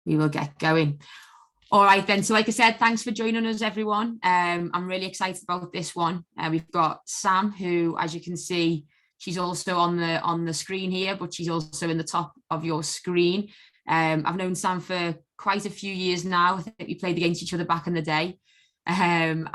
we will get going. All right then. So like I said, thanks for joining us, everyone. I'm really excited about this one. We've got Sam, who, as you can see, she's also on the screen here, but she's also in the top of your screen. I've known Sam for quite a few years now. I think we played against each other back in the day. Sam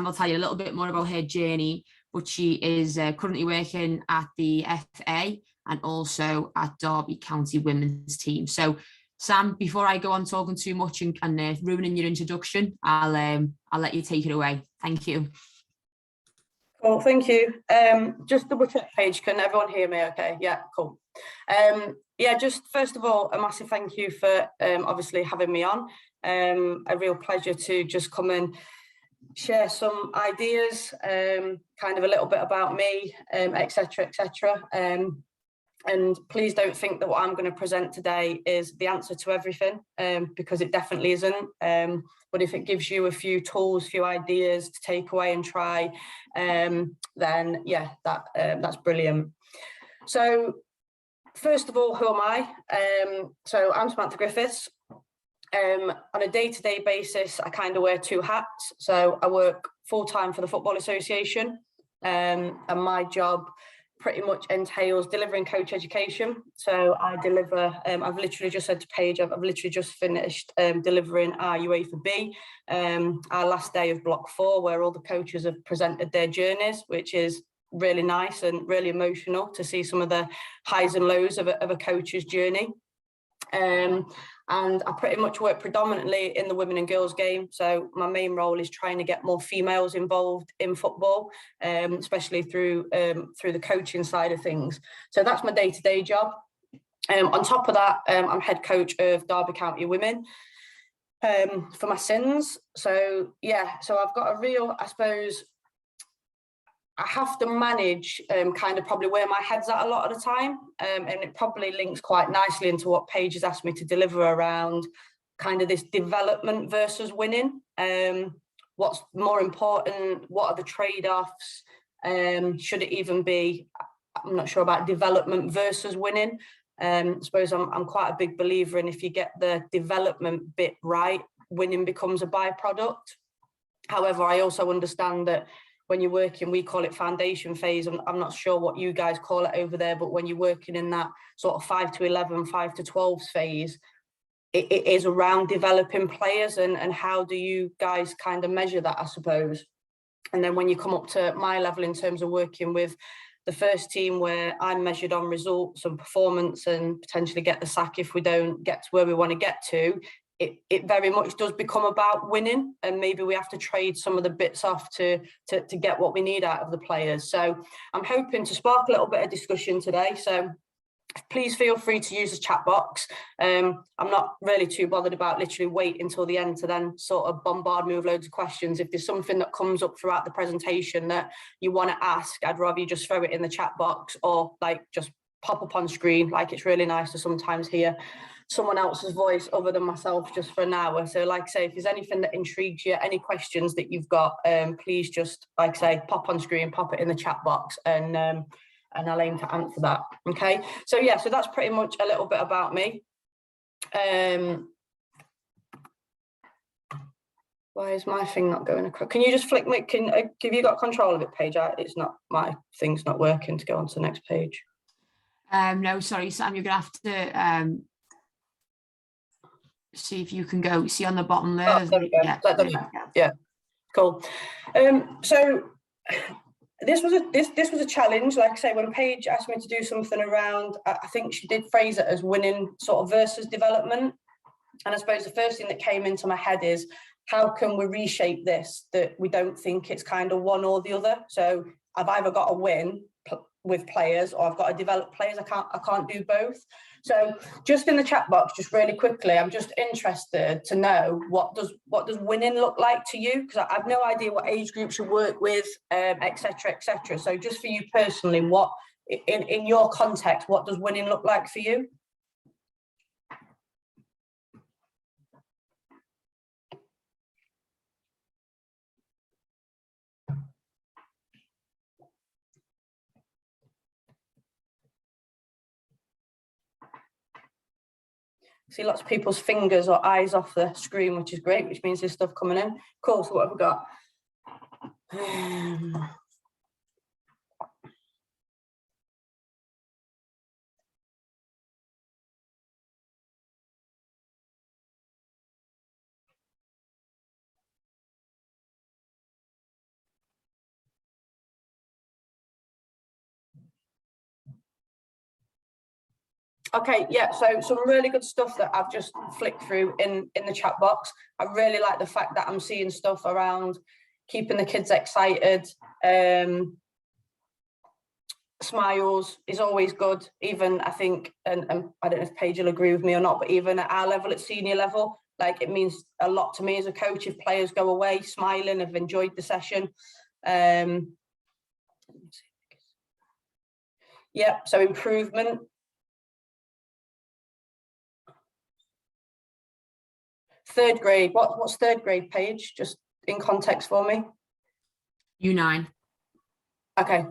will tell you a little bit more about her journey, but she is currently working at the FA and also at Derby County Women's Team. So Sam, before I go on talking too much and ruining your introduction, I'll let you take it away. Thank you. Cool, thank you. Just double check page, can everyone hear me okay? Yeah, cool. Yeah, just first of all, a massive thank you for obviously having me on. A real pleasure to just come and share some ideas, kind of a little bit about me, etc., etc. And please don't think that what I'm going to present today is the answer to everything, because it definitely isn't. But if it gives you a few tools, few ideas to take away and try, then yeah, that's brilliant. So first of all, who am I? So I'm Samantha Griffiths. On a day-to-day basis, I kind of wear two hats. So I work full-time for the Football Association, and my job pretty much entails delivering coach education. So I deliver, I've literally just said to Paige, I've literally just finished delivering our UEFA B, our last day of block 4, where all the coaches have presented their journeys, which is really nice and really emotional to see some of the highs and lows of a coach's journey. And I pretty much work predominantly in the women and girls game. So my main role is trying to get more females involved in football, especially through the coaching side of things. So that's my day-to-day job. On top of that, I'm head coach of Derby County Women for my sins. So yeah, so I've got a real, I suppose, I have to manage kind of probably where my head's at a lot of the time, and it probably links quite nicely into what Paige has asked me to deliver around kind of this development versus winning. What's more important? What are the trade-offs? Should it even be, I'm not sure about development versus winning. I suppose I'm quite a big believer in if you get the development bit right, winning becomes a byproduct. However, I also understand that when you're working, we call it foundation phase. I'm not sure what you guys call it over there, but when you're working in that sort of 5 to 11, 5 to 12 phase, it is around developing players and how do you guys kind of measure that, I suppose. And then when you come up to my level in terms of working with the first team, where I'm measured on results and performance and potentially get the sack if we don't get to where we want to get to, it very much does become about winning, and maybe we have to trade some of the bits off to get what we need out of the players. So I'm hoping to spark a little bit of discussion today. So please feel free to use the chat box. I'm not really too bothered about literally wait until the end to then sort of bombard me with loads of questions. If there's something that comes up throughout the presentation that you want to ask, I'd rather you just throw it in the chat box or like just pop up on screen. Like, it's really nice to sometimes hear someone else's voice other than myself just for an hour. So like I say, if there's anything that intrigues you, any questions that you've got, please just, like I say, pop on screen, pop it in the chat box, and I'll aim to answer that. Okay, so yeah, so that's pretty much a little bit about me. Why is my thing not going across? Can you just flick me? Have you got control of it, Paige? It's not, my thing's not working to go on to the next page. No, sorry, Sam, you're gonna have to see if you can go, see on the bottom there. Oh, there we go. Yeah, cool. So this was a challenge. Like I say, when Paige asked me to do something around, I think she did phrase it as winning sort of versus development. And I suppose the first thing that came into my head is, how can we reshape this, that we don't think it's kind of one or the other? So I've either got to win with players or I've got to develop players. I can't do both. So just in the chat box, just really quickly, I'm just interested to know what does winning look like to you? Because I've no idea what age groups you work with, etc., etc. So just for you personally, what in your context, what does winning look like for you? See lots of people's fingers or eyes off the screen, which is great, which means there's stuff coming in. Cool, so what have we got? Okay, yeah, so some really good stuff that I've just flicked through in the chat box. I really like the fact that I'm seeing stuff around keeping the kids excited. Smiles is always good, even I think, and I don't know if Paige will agree with me or not, but even at our level, at senior level, like it means a lot to me as a coach if players go away smiling, have enjoyed the session. Yeah, so improvement. Third grade, what's third grade, Paige? Just in context for me. U9. Okay.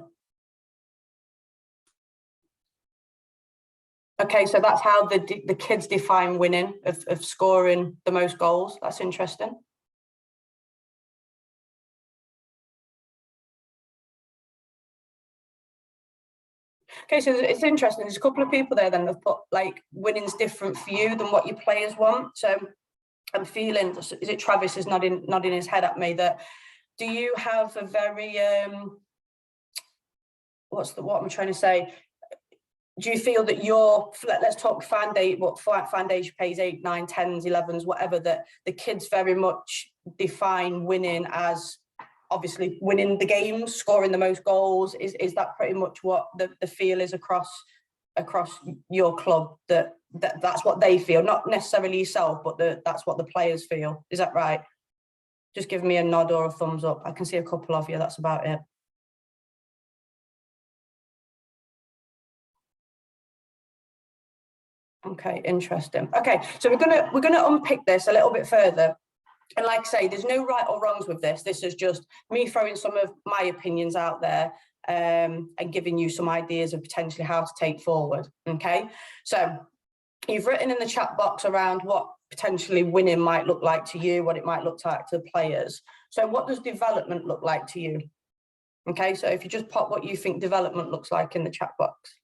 Okay, so that's how the kids define winning, of scoring the most goals. That's interesting. Okay, so it's interesting. There's a couple of people there then that put like winning's different for you than what your players want. So I'm feeling, is it Travis is nodding his head at me, that do you have a very what am I trying to say? Do you feel that let's talk foundation pays 8, 9, 10s, 11s, whatever, that the kids very much define winning as obviously winning the games, scoring the most goals? Is that pretty much what the feel is across your club, that's what they feel, not necessarily yourself, but that's what the players feel? Is that right? Just give me a nod or a thumbs up. I can see a couple of you, that's about it. Okay, interesting. Okay, so we're gonna unpick this a little bit further. And like I say, there's no right or wrongs with this. This is just me throwing some of my opinions out there, and giving you some ideas of potentially how to take forward. Okay, so you've written in the chat box around what potentially winning might look like to you, what it might look like to the players. So what does development look like to you? Okay, so if you just pop what you think development looks like in the chat box.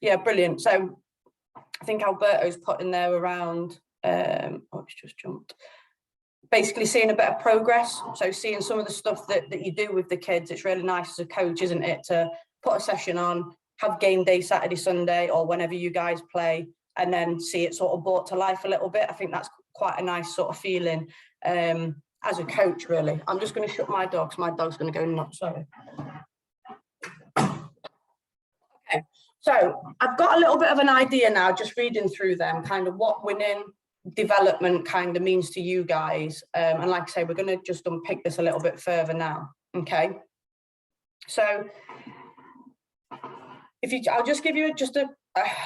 Yeah, brilliant. So I think Alberto's put in there around, oh, it's just jumped. Basically seeing a bit of progress. So seeing some of the stuff that you do with the kids, it's really nice as a coach, isn't it, to put a session on, have game day Saturday, Sunday, or whenever you guys play, and then see it sort of brought to life a little bit. I think that's quite a nice sort of feeling as a coach, really. I'm just going to shut my dog, because my dog's going to go nuts. Sorry. Okay, so I've got a little bit of an idea now, just reading through them, kind of what winning, development kind of means to you guys. And like I say, we're going to just unpick this a little bit further now. Okay, so I'll just give you just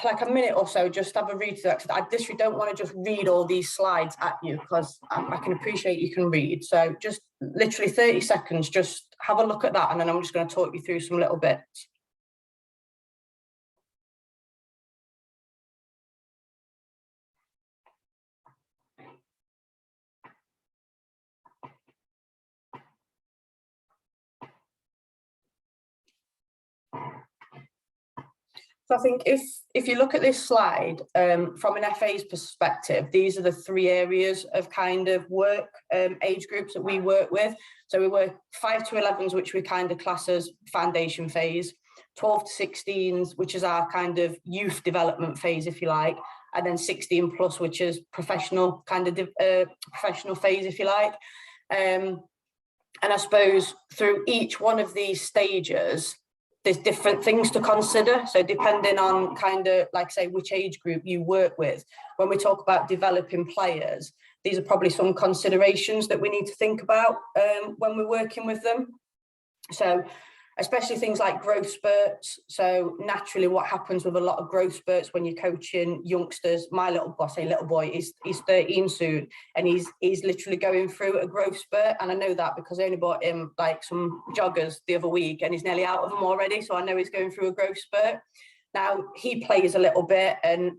like a minute or so, just have a read through that, because I literally don't want to just read all these slides at you, because I can appreciate you can read. So just literally 30 seconds, just have a look at that, and then I'm just going to talk you through some little bits. So I think if you look at this slide, from an FA's perspective, these are the 3 areas of kind of work, age groups that we work with. So we work 5 to 11s, which we kind of class as foundation phase, 12 to 16s, which is our kind of youth development phase, if you like, and then 16 plus, which is professional kind of professional phase, if you like. And I suppose through each one of these stages, there's different things to consider. So depending on kind of, like say, which age group you work with, when we talk about developing players, these are probably some considerations that we need to think about when we're working with them. So especially things like growth spurts. So naturally what happens with a lot of growth spurts when you're coaching youngsters, my little boy, he's 13 soon, and he's literally going through a growth spurt. And I know that because I only bought him like some joggers the other week and he's nearly out of them already. So I know he's going through a growth spurt. Now he plays a little bit and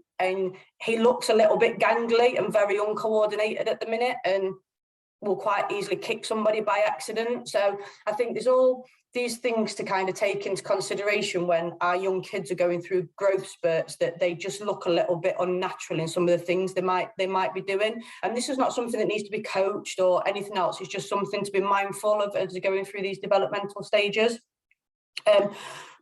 he looks a little bit gangly and very uncoordinated at the minute and will quite easily kick somebody by accident. So I think there's all these things to kind of take into consideration when our young kids are going through growth spurts, that they just look a little bit unnatural in some of the things they might be doing. And this is not something that needs to be coached or anything else. It's just something to be mindful of as they're going through these developmental stages.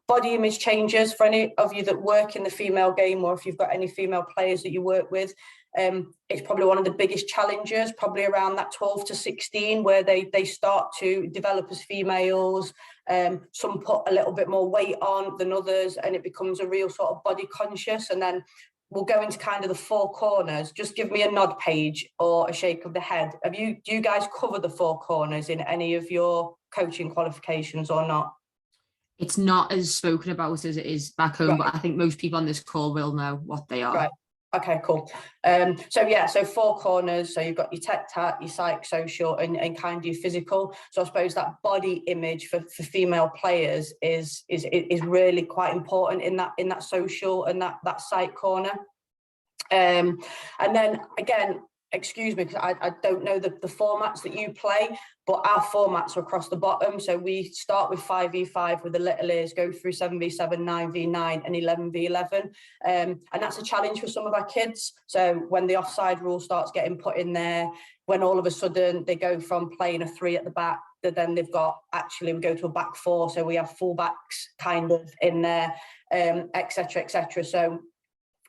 Body image changes for any of you that work in the female game, or if you've got any female players that you work with, it's probably one of the biggest challenges, probably around that 12 to 16, where they start to develop as females. Some put a little bit more weight on than others, and it becomes a real sort of body conscious. And then we'll go into kind of the four corners. Just give me a nod, Paige, or a shake of the head. Do you guys cover the four corners in any of your coaching qualifications or not? It's not as spoken about as it is back home, right. But I think most people on this call will know what they are. Right. Okay, cool. So four corners. So you've got your tech-tat, your psych-social, and kind of your physical. So I suppose that body image for female players is really quite important in that social and that psych corner. And then again, excuse me, because I don't know the formats that you play, but our formats are across the bottom. So we start with 5v5 with the little ears, go through 7v7, 9v9 and 11v11. And that's a challenge for some of our kids. So when the offside rule starts getting put in there, when all of a sudden they go from playing a 3 at the back, then they've got, actually we go to a back 4. So we have full backs kind of in there, et cetera, et cetera. So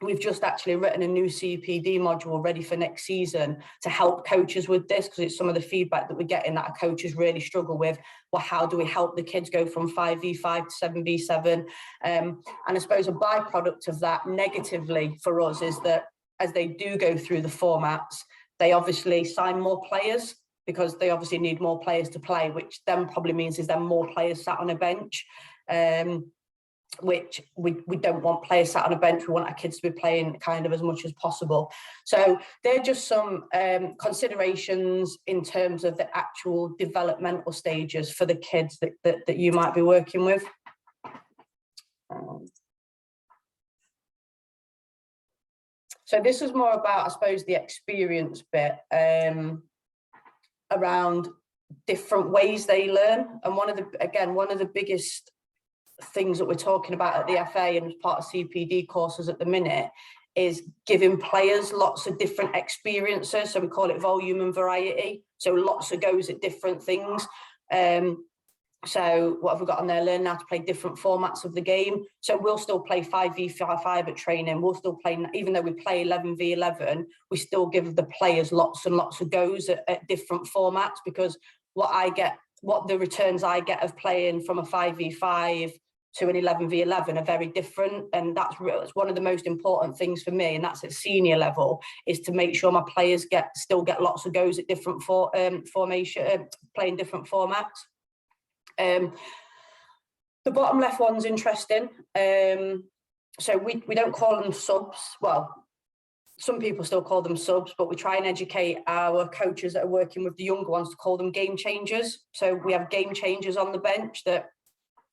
we've just actually written a new CPD module ready for next season to help coaches with this, because it's some of the feedback that we're getting that our coaches really struggle with. Well, how do we help the kids go from 5v5 to 7v7? And I suppose a byproduct of that negatively for us is that as they do go through the formats, they obviously sign more players because they obviously need more players to play, which then probably means is there more players sat on a bench. Which we don't want players sat on a bench. We want our kids to be playing kind of as much as possible. So they're just some considerations in terms of the actual developmental stages for the kids that you might be working with. So this is more about, I suppose, the experience bit around different ways they learn. And one of the biggest things that we're talking about at the FA and as part of CPD courses at the minute is giving players lots of different experiences. So we call it volume and variety. So lots of goes at different things. So what have we got on there? Learn how to play different formats of the game. So we'll still play 5v5 at training. We'll still play, even though we play 11v11, we still give the players lots and lots of goes at different formats, because what the returns I get of playing from a 5v5 to an 11v11 are very different. And it's one of the most important things for me, and that's at senior level, is to make sure my players still get lots of goes at different formation, playing different formats. The bottom left one's interesting. So we don't call them subs. Well, some people still call them subs, but we try and educate our coaches that are working with the younger ones to call them game changers. So we have game changers on the bench that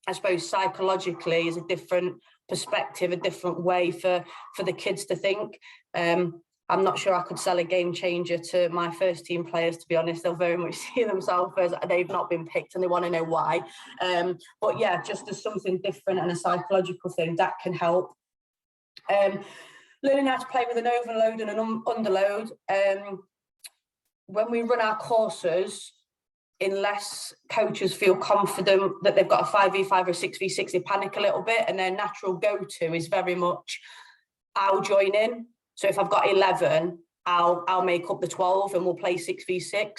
I suppose psychologically is a different perspective, a different way for the kids to think. I'm not sure I could sell a game changer to my first team players, to be honest. They'll very much see themselves as they've not been picked and they want to know why. But yeah, just as something different and a psychological thing that can help. Learning how to play with an overload and an underload. When we run our courses, unless coaches feel confident that they've got a 5v5 or 6v6, they panic a little bit, and their natural go-to is very much, I'll join in. So if I've got 11, I'll make up the 12 and we'll play 6v6.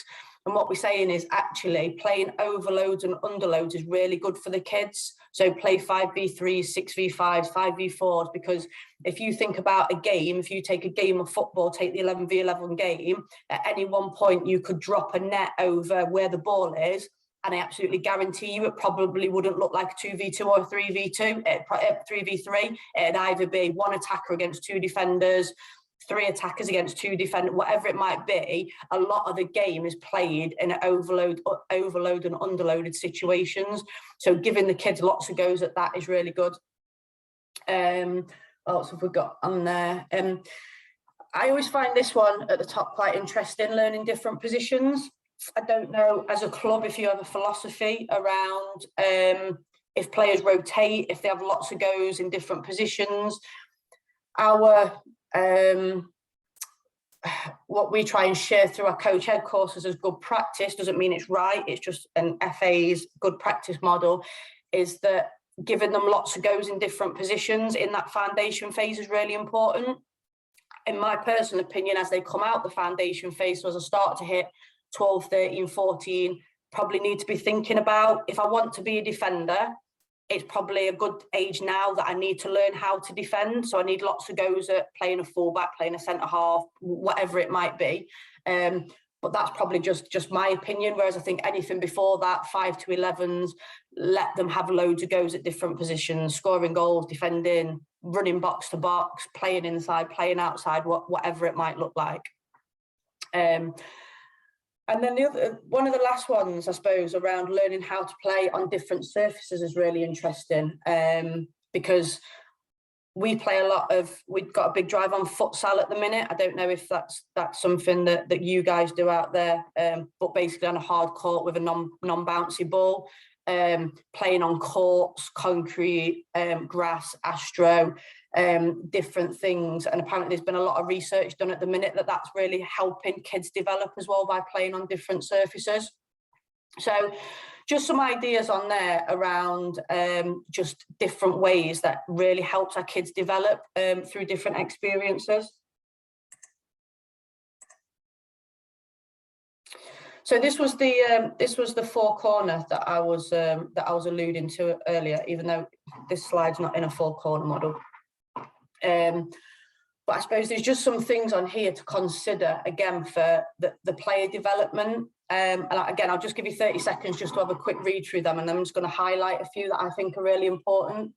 And what we're saying is actually playing overloads and underloads is really good for the kids. So play 5v3s, 6v5s, 5v4s, because if you think about a game, if you take a game of football, take the 11v11 game, at any one point you could drop a net over where the ball is, and I absolutely guarantee you it probably wouldn't look like a 2v2 or a 3v2, 3v3. It'd either be one attacker against two defenders, three attackers against two defenders, whatever it might be. A lot of the game is played in overload and underloaded situations. So giving the kids lots of goes at that is really good. What else have we got on there? I always find this one at the top quite interesting, learning different positions. I don't know, as a club, if you have a philosophy around if players rotate, if they have lots of goes in different positions. Our what we try and share through our coach ed courses as good practice, doesn't mean it's right, it's just an FA's good practice model, is that giving them lots of goes in different positions in that foundation phase is really important. In my personal opinion, as they come out the foundation phase, so as I start to hit 12, 13, 14, probably need to be thinking about, if I want to be a defender, it's probably a good age now that I need to learn how to defend. So I need lots of goes at playing a fullback, playing a centre half, whatever it might be. But that's probably just my opinion. Whereas I think anything before that, 5 to 11s, let them have loads of goes at different positions, scoring goals, defending, running box to box, playing inside, playing outside, whatever it might look like. And then one of the last ones, I suppose, around learning how to play on different surfaces is really interesting, because we play a lot of, we've got a big drive on futsal at the minute. I don't know if that's something that you guys do out there, but basically on a hard court with a non-bouncy ball, playing on courts, concrete, grass, astro, different things. And apparently there's been a lot of research done at the minute that's really helping kids develop as well by playing on different surfaces. So just some ideas on there around just different ways that really helps our kids develop through different experiences. So this was the four corner that I was alluding to earlier, even though this slide's not in a four corner model. But I suppose there's just some things on here to consider again for the player development. And again, I'll just give you 30 seconds just to have a quick read through them, and then I'm just going to highlight a few that I think are really important.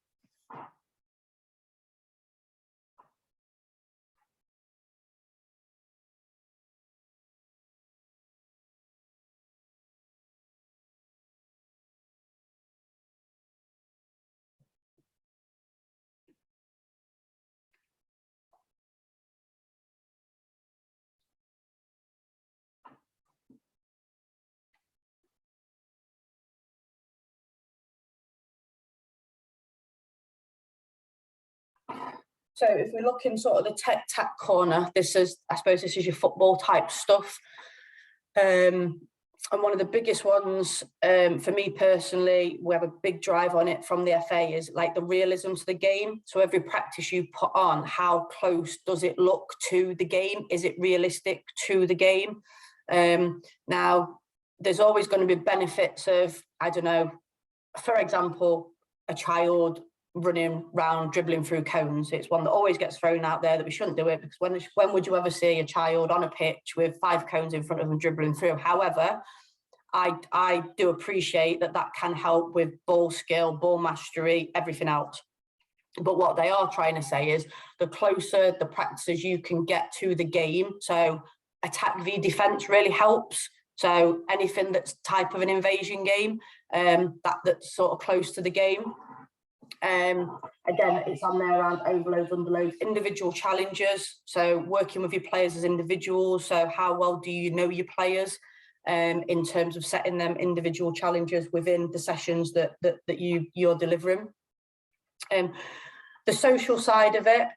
So if we look in sort of the tech corner, I suppose this is your football type stuff. And one of the biggest ones for me personally, we have a big drive on it from the FA, is like the realism to the game. So every practice you put on, how close does it look to the game? Is it realistic to the game? Now, there's always going to be benefits of, I don't know, for example, a child running round, dribbling through cones. It's one that always gets thrown out there that we shouldn't do it, because when would you ever see a child on a pitch with 5 cones in front of them dribbling through? However, I do appreciate that can help with ball skill, ball mastery, everything else. But what they are trying to say is the closer the practices you can get to the game, so attack v defense really helps. So anything that's type of an invasion game, that's sort of close to the game. Again, it's on there around overloads, underloads, individual challenges. So working with your players as individuals. So how well do you know your players in terms of setting them individual challenges within the sessions that you're delivering. The social side of it,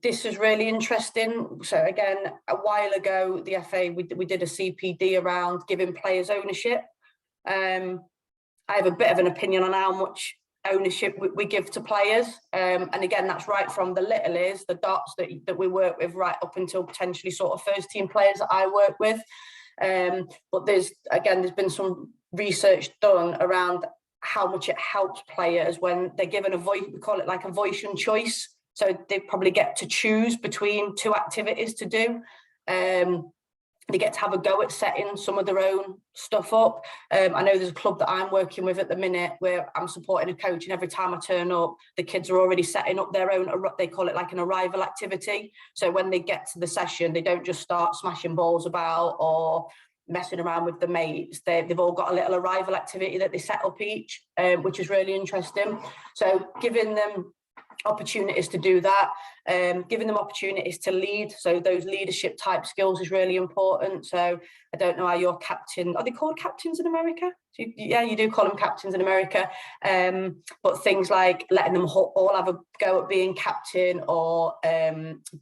this is really interesting. So again, a while ago, the FA, we did a CPD around giving players ownership. I have a bit of an opinion on how much ownership we give to players. And again, that's right from the littlies, the dots that we work with, right up until potentially sort of first team players that I work with. But there's been some research done around how much it helps players when they're given a voice. We call it like a voice and choice. So they probably get to choose between two activities to do. They get to have a go at setting some of their own stuff up. I know there's a club that I'm working with at the minute where I'm supporting a coach, and every time I turn up, the kids are already setting up their own, they call it like an arrival activity. So when they get to the session, they don't just start smashing balls about or messing around with the mates. They've all got a little arrival activity that they set up each, which is really interesting. So giving them opportunities to do that, giving them opportunities to lead, so those leadership type skills is really important. So I don't know how your captain, are they called captains in America? Yeah, you do call them captains in America, but things like letting them all have a go at being captain, or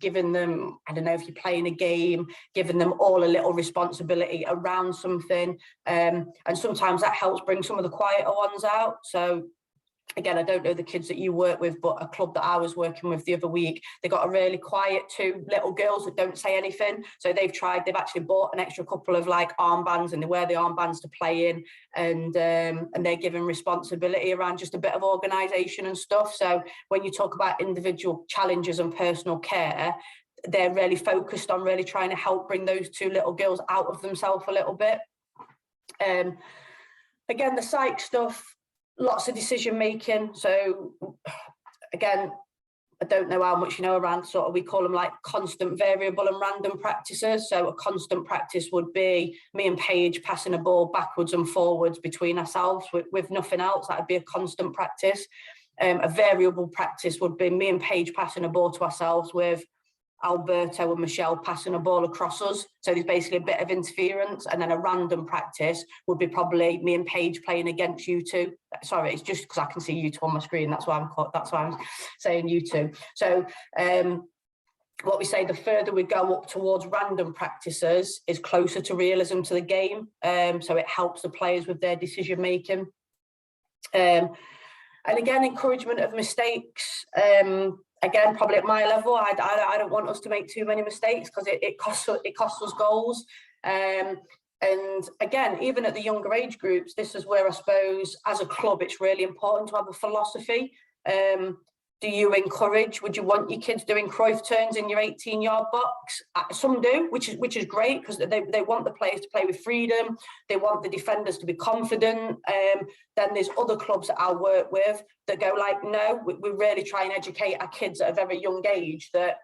giving them, I don't know, if you're playing a game, giving them all a little responsibility around something, and sometimes that helps bring some of the quieter ones out. So again, I don't know the kids that you work with, but a club that I was working with the other week, they got a really quiet two little girls that don't say anything. So they've actually bought an extra couple of like armbands, and they wear the armbands to play in, and they're given responsibility around just a bit of organisation and stuff. So when you talk about individual challenges and personal care, they're really focused on really trying to help bring those two little girls out of themselves a little bit. Again, the psych stuff, lots of decision making. So again, I don't know how much you know around sort of, we call them like constant, variable and random practices. So a constant practice would be me and Paige passing a ball backwards and forwards between ourselves with nothing else. That would be a constant practice. A variable practice would be me and Paige passing a ball to ourselves with Alberto and Michelle passing a ball across us. So there's basically a bit of interference. And then a random practice would be probably me and Paige playing against you two. Sorry, it's just because I can see you two on my screen. That's why I'm saying you two. So what we say, the further we go up towards random practices is closer to realism to the game. So it helps the players with their decision making. And again, encouragement of mistakes. Again, probably at my level, I don't want us to make too many mistakes, because it costs us goals. And again, even at the younger age groups, this is where I suppose as a club, it's really important to have a philosophy. Do you encourage, would you want your kids doing Cruyff turns in your 18-yard box? Some do, which is great, because they want the players to play with freedom. They want the defenders to be confident. Then there's other clubs that I work with that go like, no, we really try and educate our kids at a very young age that,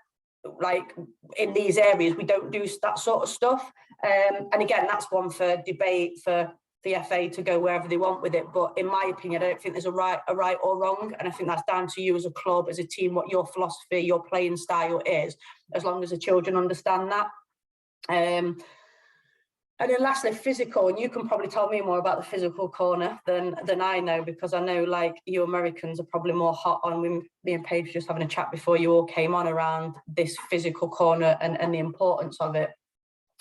like, in these areas, we don't do that sort of stuff. And again, that's one for debate for the FA to go wherever they want with it. But in my opinion, I don't think there's a right or wrong. And I think that's down to you as a club, as a team, what your philosophy, your playing style is, as long as the children understand that. And then lastly, physical. And you can probably tell me more about the physical corner than I know, because I know, like, you Americans are probably more hot on. Me and Paige just having a chat before you all came on around this physical corner and the importance of it.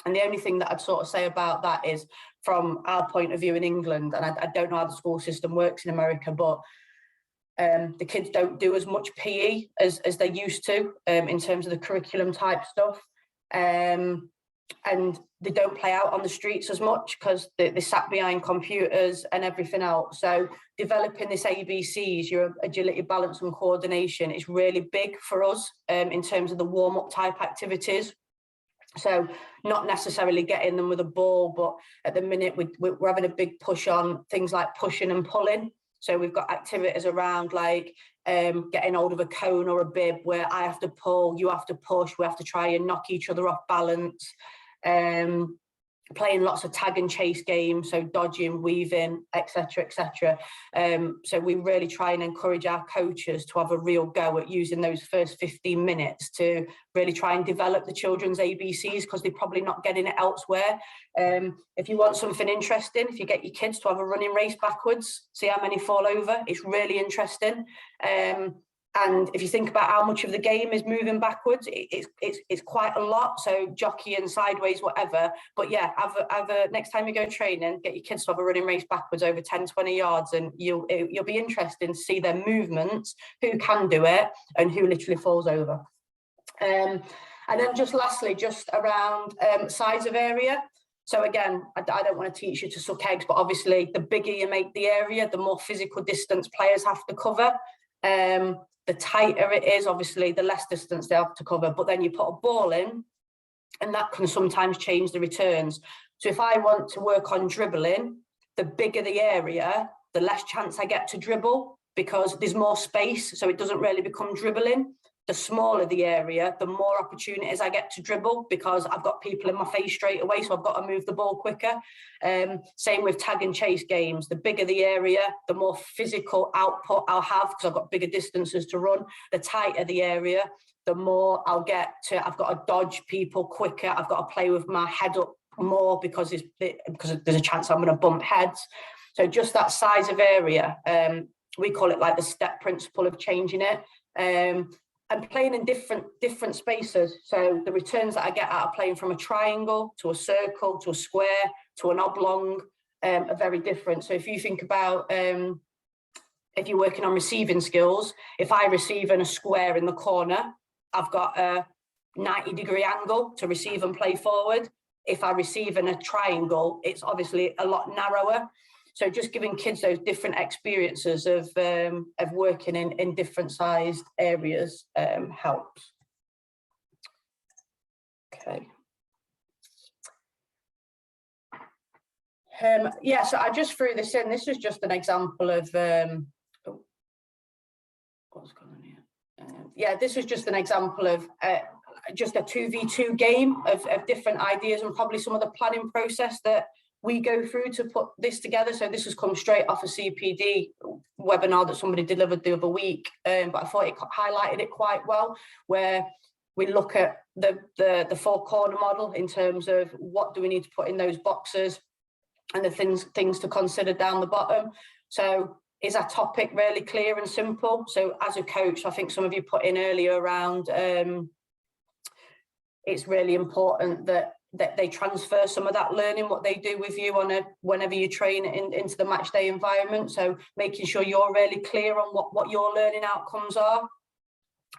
And the only thing that I'd sort of say about that is, from our point of view in England, and I don't know how the school system works in America, but the kids don't do as much PE as they used to in terms of the curriculum type stuff. And they don't play out on the streets as much, because they sat behind computers and everything else. So developing this ABCs, your agility, balance and coordination, is really big for us in terms of the warm-up type activities. So not necessarily getting them with a ball, but at the minute we're having a big push on things like pushing and pulling. So we've got activities around like getting hold of a cone or a bib where I have to pull, you have to push, we have to try and knock each other off balance. Playing lots of tag and chase games, so dodging, weaving, etc., etc. So we really try and encourage our coaches to have a real go at using those first 15 minutes to really try and develop the children's ABCs, because they're probably not getting it elsewhere. If you want something interesting, if you get your kids to have a running race backwards, see how many fall over, it's really interesting. And if you think about how much of the game is moving backwards, it's quite a lot. So jockeying sideways, whatever. But yeah, next time you go training, get your kids to have a running race backwards over 10, 20 yards, and you'll be interested to see their movements, who can do it and who literally falls over. And then just lastly, just around size of area. So again, I don't want to teach you to suck eggs, but obviously the bigger you make the area, the more physical distance players have to cover. The tighter it is, obviously, the less distance they have to cover. But then you put a ball in, and that can sometimes change the returns. So if I want to work on dribbling, the bigger the area, the less chance I get to dribble, because there's more space, so it doesn't really become dribbling. The smaller the area, the more opportunities I get to dribble, because I've got people in my face straight away, so I've got to move the ball quicker. Same with tag and chase games. The bigger the area, the more physical output I'll have, because I've got bigger distances to run. The tighter the area, the more I've got to dodge people quicker. I've got to play with my head up more, because there's a chance I'm going to bump heads. So just that size of area, we call it like the step principle of changing it. And playing in different spaces. So the returns that I get out of playing from a triangle to a circle to a square to an oblong are very different. So if you think about if you're working on receiving skills, if I receive in a square in the corner, I've got a 90-degree angle to receive and play forward. If I receive in a triangle, it's obviously a lot narrower. So just giving kids those different experiences of working in different sized areas helps. Okay. Yeah, so I just threw this in. This is just an example of what's going on here. Yeah, this is just an example of just a 2v2 game of different ideas, and probably some of the planning process that we go through to put this together. So this has come straight off a CPD webinar that somebody delivered the other week, but I thought it highlighted it quite well, where we look at the four corner model in terms of what do we need to put in those boxes, and the things to consider down the bottom. So is our topic really clear and simple? So as a coach, I think some of you put in earlier around, it's really important that they transfer some of that learning, what they do with you whenever you train into the match day environment. So making sure you're really clear on what your learning outcomes are.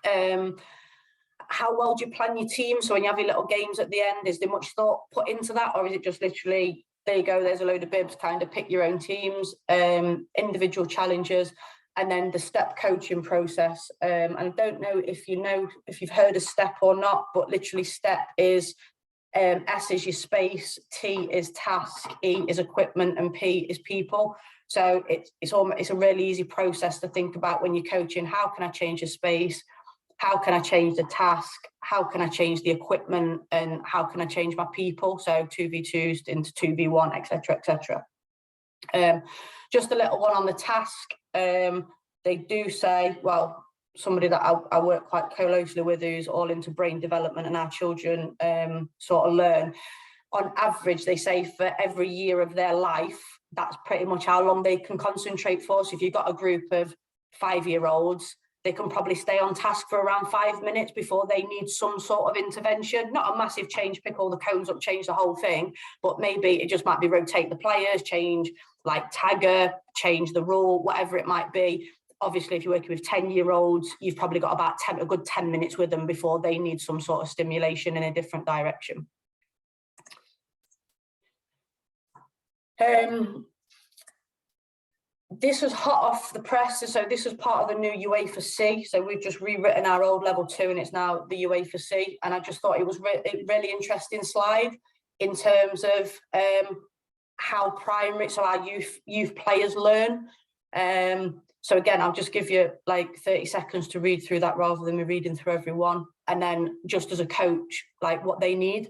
How well do you plan your team? So when you have your little games at the end, is there much thought put into that, or is it just literally, there you go, there's a load of bibs, kind of pick your own teams, individual challenges, and then the step coaching process. And I don't know if you've heard of step or not, but literally step is S is your space, T is task, E is equipment, and P is people. So it's a really easy process to think about when you're coaching. How can I change the space? How can I change the task? How can I change the equipment? And how can I change my people? So 2v2s into 2v1, etc., etc. Just a little one on the task. They do say, well, somebody that I work quite closely with, who's all into brain development and our children sort of learn. On average, they say for every year of their life, that's pretty much how long they can concentrate for. So if you've got a group of 5-year-olds, they can probably stay on task for around 5 minutes before they need some sort of intervention. Not a massive change, pick all the cones up, change the whole thing, but maybe it just might be rotate the players, change like tagger, change the rule, whatever it might be. Obviously, if you're working with 10-year-olds, you've probably got about a good 10 minutes with them before they need some sort of stimulation in a different direction. This was hot off the press, so this was part of the new UEFA C. So we've just rewritten our old level 2, and it's now the UEFA C. And I just thought it was a really interesting slide in terms of how primary, so our youth players learn. So again, I'll just give you like 30 seconds to read through that rather than me reading through everyone. And then just as a coach, like what they need.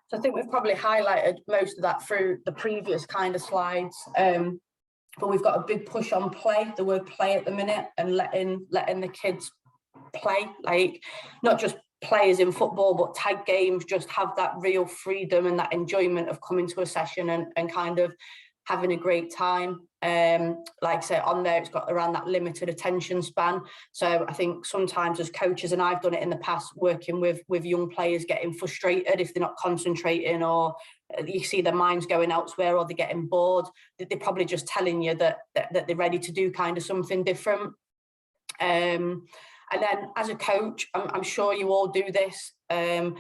So I think we've probably highlighted most of that through the previous kind of slides. But we've got a big push on play, the word play at the minute, and letting the kids play, like not just players in football, but tag games, just have that real freedom and that enjoyment of coming to a session and kind of having a great time. Like I say, on there, it's got around that limited attention span. So I think sometimes as coaches, and I've done it in the past, working with young players getting frustrated if they're not concentrating, or you see their minds going elsewhere, or they're getting bored, they're probably just telling you that they're ready to do kind of something different. And then as a coach, I'm sure you all do this. I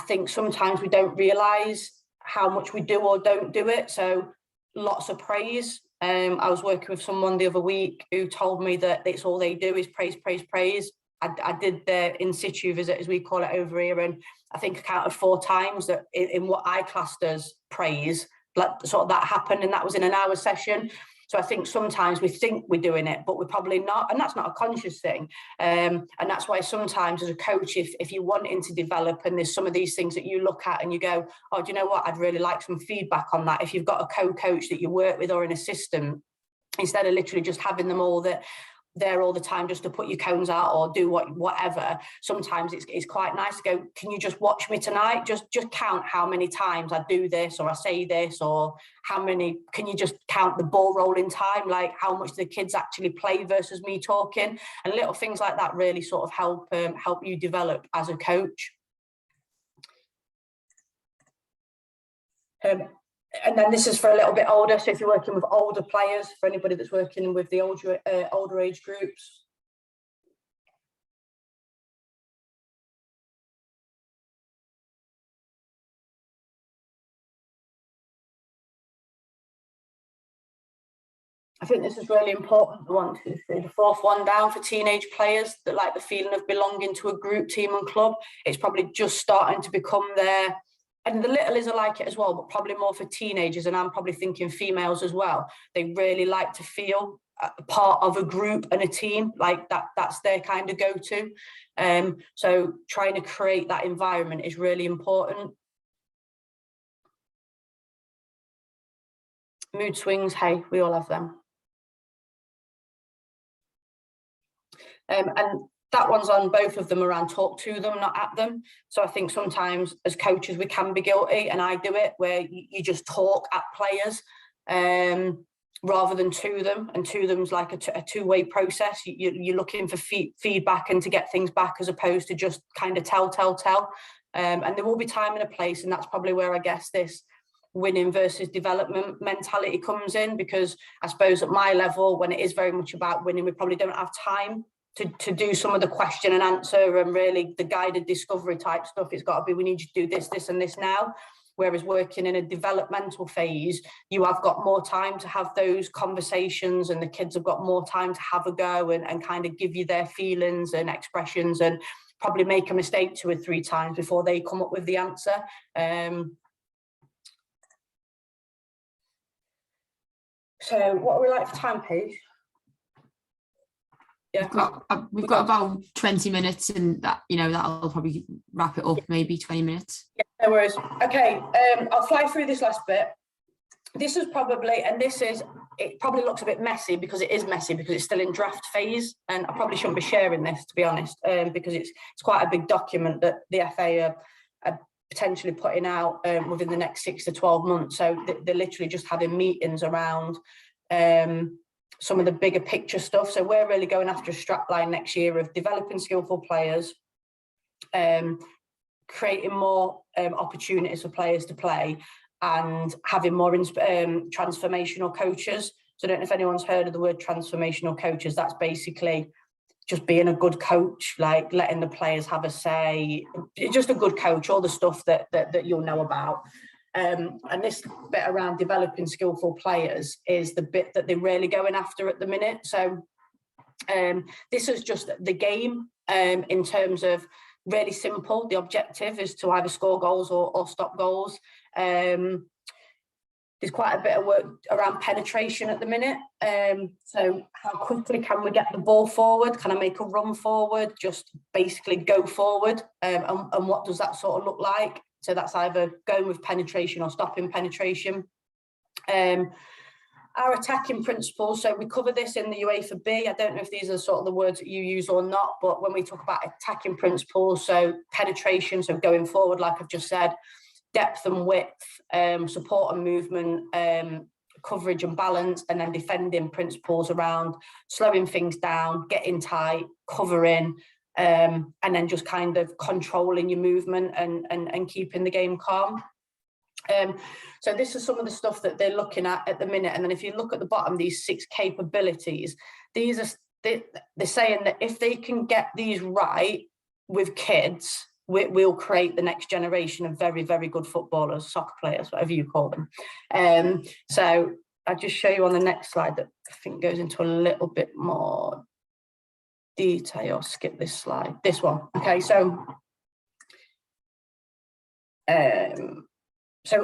think sometimes we don't realise how much we do or don't do it. So lots of praise. I was working with someone the other week who told me that it's all they do is praise, praise, praise. I did the in situ visit, as we call it over here, and I think I counted 4 times that in what I classed as praise, like sort of that happened, and that was in an hour session. So I think sometimes we think we're doing it, but we're probably not, and that's not a conscious thing. And that's why sometimes as a coach, if you're wanting to develop and there's some of these things that you look at and you go, oh, do you know what, I'd really like some feedback on that. If you've got a co-coach that you work with or an assistant, instead of literally just having them all there all the time just to put your cones out or do whatever, sometimes it's quite nice to go, can you just watch me tonight? Just count how many times I do this or I say this, or how many, can you just count the ball rolling time, like how much the kids actually play versus me talking, and little things like that really sort of help you develop as a coach. And then this is for a little bit older, so if you're working with older players, for anybody that's working with the older age groups. I think this is really important, the 1, 2, 3, the 4th one down for teenage players that like the feeling of belonging to a group, team and club. It's probably just starting to become there. And the littles are like it as well, but probably more for teenagers. And I'm probably thinking females as well. They really like to feel a part of a group and a team, like that's their kind of go-to. So trying to create that environment is really important. Mood swings, hey, we all have them. And that one's on both of them around talk to them, not at them. So I think sometimes as coaches, we can be guilty, and I do it, where you just talk at players rather than to them. And to them's like a two-way process. You're looking for feedback and to get things back, as opposed to just kind of tell. And there will be time and a place, and that's probably where I guess this winning versus development mentality comes in, because I suppose at my level, when it is very much about winning, we probably don't have time to do some of the question and answer and really the guided discovery type stuff. It's got to be, we need you to do this, this and this now. Whereas working in a developmental phase, you have got more time to have those conversations, and the kids have got more time to have a go and kind of give you their feelings and expressions, and probably make a mistake 2 or 3 times before they come up with the answer. So what are we like for time, Paige? Yeah. We've got about 20 minutes, and that, that'll probably wrap it up, maybe 20 minutes. Yeah, no worries. Okay, I'll fly through this last bit. This is probably, and it probably looks a bit messy, because it is messy, because it's still in draft phase, and I probably shouldn't be sharing this, to be honest, because it's quite a big document that the FA are potentially putting out within the next 6 to 12 months. So they're literally just having meetings around some of the bigger picture stuff. So we're really going after a strapline next year of developing skillful players, creating more opportunities for players to play, and having more transformational coaches. So I don't know if anyone's heard of the word transformational coaches. That's basically just being a good coach, like letting the players have a say, just a good coach, all the stuff that you'll know about. And this bit around developing skillful players is the bit that they're really going after at the minute. So this is just the game in terms of really simple. The objective is to either score goals or stop goals. There's quite a bit of work around penetration at the minute. So how quickly can we get the ball forward? Can I make a run forward? Just basically go forward. And what does that sort of look like? So that's either going with penetration or stopping penetration. Our attacking principles, so we cover this in the UEFA B. I don't know if these are sort of the words that you use or not, but when we talk about attacking principles, so penetration, so going forward, like I've just said, depth and width, support and movement, coverage and balance, and then defending principles around slowing things down, getting tight, covering, and then just kind of controlling your movement and keeping the game calm. So this is some of the stuff that they're looking at the minute. And then if you look at the bottom, these 6 capabilities, these are, they're saying that if they can get these right with kids, we'll create the next generation of very, very good footballers, soccer players, whatever you call them. So I'll just show you on the next slide that I think goes into a little bit more detail. Skip this slide, this one. Okay, so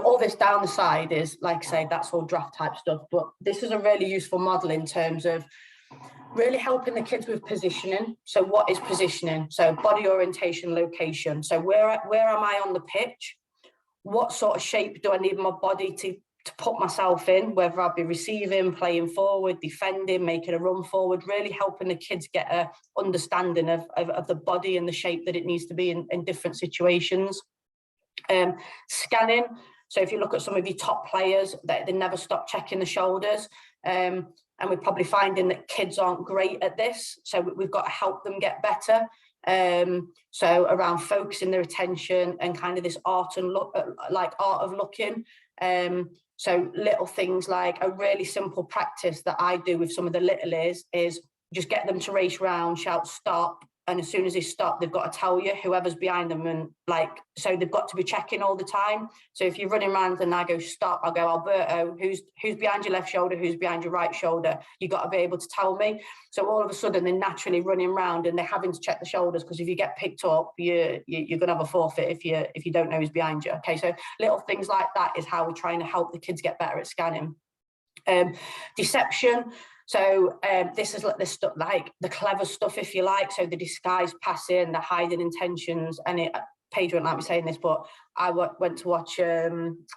all this down the side is, like I say, that's all draft type stuff, but this is a really useful model in terms of really helping the kids with positioning. So what is positioning? So body orientation, location. So where am I on the pitch? What sort of shape do I need my body to put myself in, whether I'll be receiving, playing forward, defending, making a run forward, really helping the kids get a understanding of the body and the shape that it needs to be in different situations. Scanning. So if you look at some of your top players, they never stop checking the shoulders. And we're probably finding that kids aren't great at this. So we've got to help them get better. So around focusing their attention and kind of this art of looking. So little things like a really simple practice that I do with some of the littlies is just get them to race round, shout stop. And as soon as they stop, they've got to tell you whoever's behind them, and so they've got to be checking all the time. So if you're running around and I go stop, I'll go, Alberto, who's behind your left shoulder, who's behind your right shoulder? You've got to be able to tell me. So all of a sudden they're naturally running around and they're having to check the shoulders, because if you get picked up, you're gonna have a forfeit if you don't know who's behind you. Okay, so little things like that is how we're trying to help the kids get better at scanning. Deception. So this is like this stuff, like the clever stuff, if you like. So the disguised passing, the hiding intentions, and Paige won't like me saying this, but I went to watch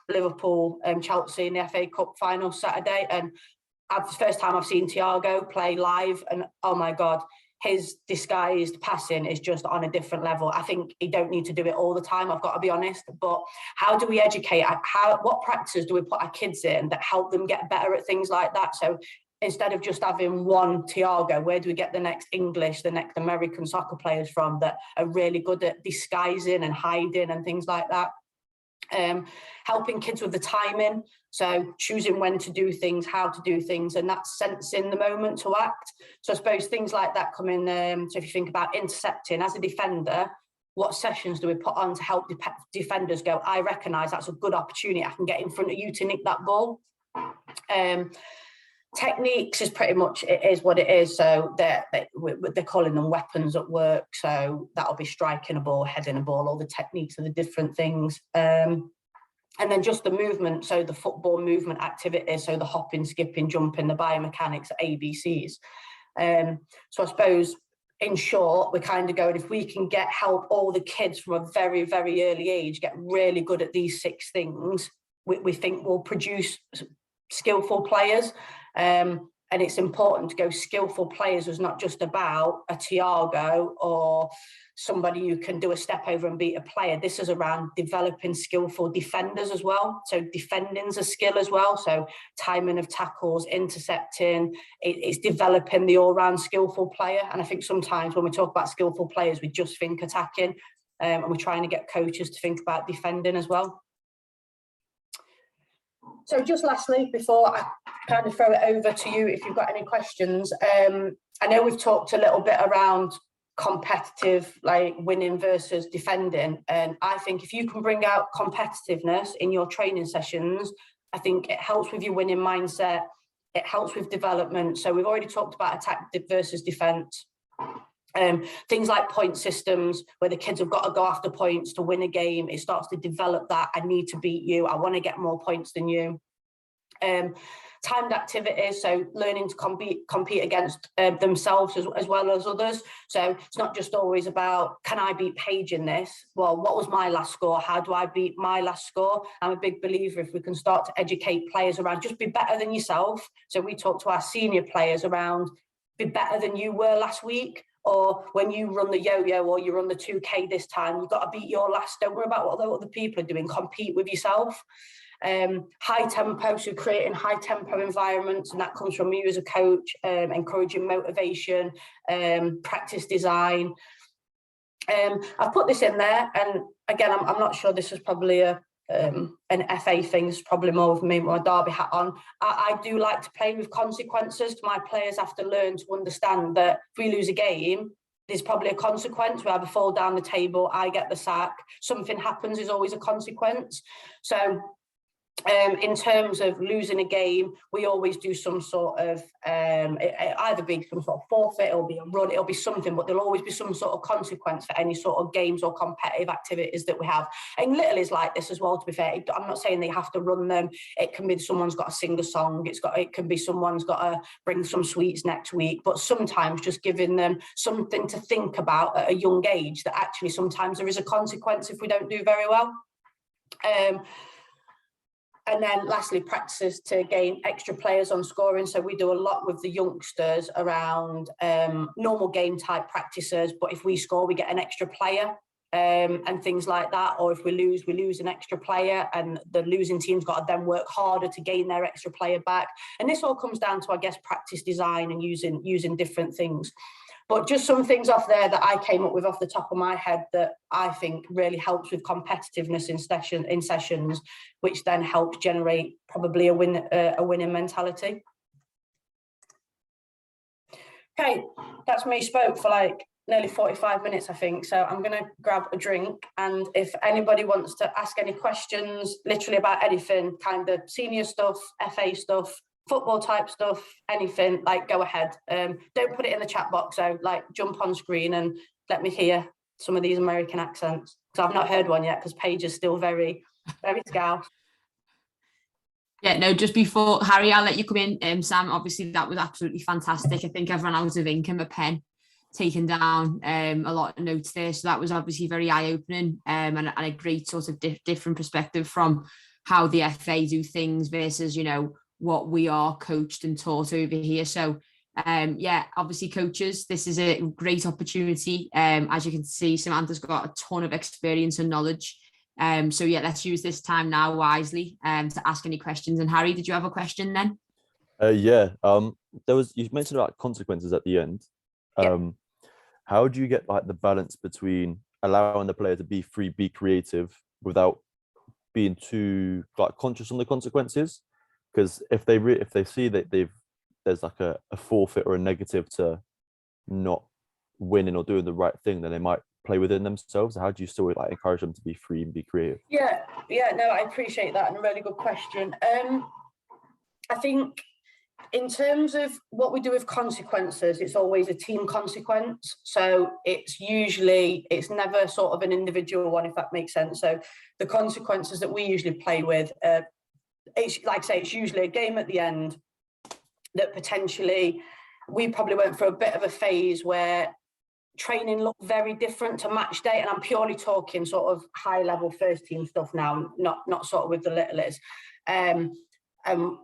Liverpool Chelsea in the FA Cup final Saturday, and the first time I've seen Thiago play live, and oh my God, his disguised passing is just on a different level. I think he don't need to do it all the time, I've got to be honest, but how do we educate? What practices do we put our kids in that help them get better at things like that? So instead of just having one Thiago, where do we get the next English, the next American soccer players from that are really good at disguising and hiding and things like that? Helping kids with the timing, so choosing when to do things, how to do things, and that's sensing the moment to act. So I suppose things like that come in. So if you think about intercepting as a defender, what sessions do we put on to help defenders go, I recognise that's a good opportunity, I can get in front of you to nick that ball. Techniques is pretty much, it is what it is. So they're calling them weapons at work. So that'll be striking a ball, heading a ball, all the techniques of the different things. And then just the movement. So the football movement activities. So the hopping, skipping, jumping, the biomechanics, ABCs. So I suppose in short, we're kind of going, if we can help all the kids from a very, very early age get really good at these 6 things, we think we'll produce skillful players. And it's important to go skillful players is not just about a Thiago or somebody who can do a step over and beat a player. This is around developing skillful defenders as well. So defending's a skill as well. So timing of tackles, intercepting, it's developing the all-round skillful player. And I think sometimes when we talk about skillful players, we just think attacking, and we're trying to get coaches to think about defending as well. So just lastly, before I kind of throw it over to you, if you've got any questions, I know we've talked a little bit around competitive, like winning versus defending. And I think if you can bring out competitiveness in your training sessions, I think it helps with your winning mindset. It helps with development. So we've already talked about attack versus defense. Things like point systems, where the kids have got to go after points to win a game. It starts to develop that. I need to beat you. I want to get more points than you. Timed activities, so learning to compete against themselves as well as others. So it's not just always about, can I beat Paige in this? Well, what was my last score? How do I beat my last score? I'm a big believer if we can start to educate players around just be better than yourself. So we talk to our senior players around be better than you were last week, or when you run the yo-yo or you run the 2K this time, you've got to beat your last. Don't worry about what the other people are doing. Compete with yourself. High tempo, so creating high tempo environments, and that comes from you as a coach, encouraging motivation, practice design. I've put this in there, and again, I'm not sure this is probably an FA thing. It's probably more of me with my Derby hat on. I do like to play with consequences. My players have to learn to understand that if we lose a game, there's probably a consequence. We either fall down the table, I get the sack, something happens, there's always a consequence. So in terms of losing a game, we always do some sort of either be some sort of forfeit, it'll be a run, it'll be something, but there'll always be some sort of consequence for any sort of games or competitive activities that we have. And little is like this as well, to be fair. I'm not saying they have to run them. It can be someone's got to sing a song, it can be someone's got to bring some sweets next week, but sometimes just giving them something to think about at a young age, that actually sometimes there is a consequence if we don't do very well. And then lastly, practices to gain extra players on scoring. So we do a lot with the youngsters around normal game type practices, but if we score, we get an extra player and things like that. Or if we lose an extra player, and the losing team's got to then work harder to gain their extra player back. And this all comes down to, I guess, practice design and using different things. But just some things off there that I came up with off the top of my head that I think really helps with competitiveness in sessions, which then helps generate probably a winning mentality. Okay, that's me spoke for like nearly 45 minutes, I think. So I'm going to grab a drink, and if anybody wants to ask any questions, literally about anything, kind of senior stuff, FA stuff, football type stuff, anything, like go ahead. Don't put it in the chat box, so like jump on screen and let me hear some of these American accents, because I've not heard one yet, because Paige is still very scouse. Yeah, no, just before Harry, I'll let you come in. Sam, obviously that was absolutely fantastic. I think I've run out of ink and a pen, taken down a lot of notes there, so that was obviously very eye-opening, and a great sort of different perspective from how the FA do things versus, you know, what we are coached and taught over here. So yeah, obviously coaches, this is a great opportunity. As you can see, Samantha's got a ton of experience and knowledge. So yeah, let's use this time now wisely to ask any questions. And Harry, did you have a question then? Yeah, you mentioned about consequences at the end. How do you get like the balance between allowing the player to be free, be creative, without being too like conscious on the consequences? Because if they see that there's like a forfeit or a negative to not winning or doing the right thing, then they might play within themselves. How do you still like encourage them to be free and be creative? Yeah, no, I appreciate that, and a really good question. I think in terms of what we do with consequences, it's always a team consequence. So it's never sort of an individual one, if that makes sense. So the consequences that we usually play with, it's like I say, it's usually a game at the end that potentially we probably went through a bit of a phase where training looked very different to match day, and I'm purely talking sort of high level first team stuff now, not sort of with the littlest. And